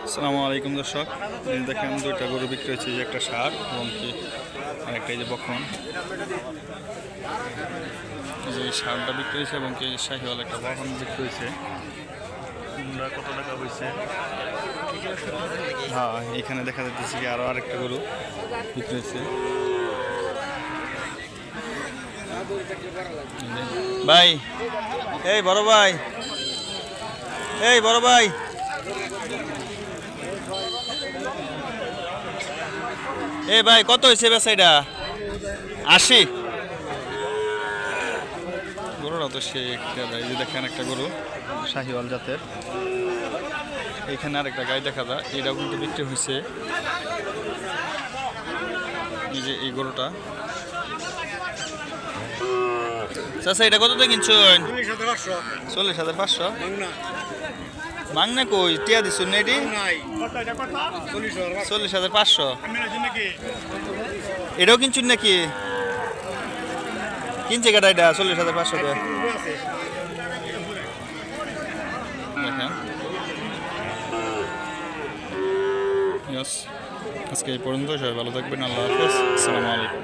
আসসালামু আলাইকুম দর্শক, দেখেন দুইটা গরু বিক্রি হয়েছে, যে একটা ষাঁড় এবং কি আরেকটা এই যে বকন। এই যে ষাঁড়টা বিক্রি হয়েছে এবং কি শাহিওয়াল একটা বকন বিক্রি হয়েছে। কত টাকা হয়েছে? হ্যাঁ, এখানে দেখা যাচ্ছে কি আরো আরেকটা গরু বিক্রি হয়েছে। ভাই, এই বড় ভাই, এই বড় ভাই, এই ভাই কত হয়েছে বেচা? এটা 80। গরুটা তো সে একটা ভাই, যে দেখেন একটা গরু শাহিওয়াল জাতের। এইখানে আরেকটা গাই দেখা যায়, এটাও কিন্তু বিক্রি হয়েছে। এই যে এই গরুটা, চাচা এটা কত দিয়ে কিনছেন? 40,500। মাংনা কই টিয়া দিচ্ছুন না? এটি 40,500। এটাও কিনছুন নাকি? কিনছে কেটা এটা 40,500 টাকা? দেখেন, আজকে এই পর্যন্ত। সবাই ভালো থাকবেন, আল্লাহ হাফেজ, আসসালামু আলাইকুম।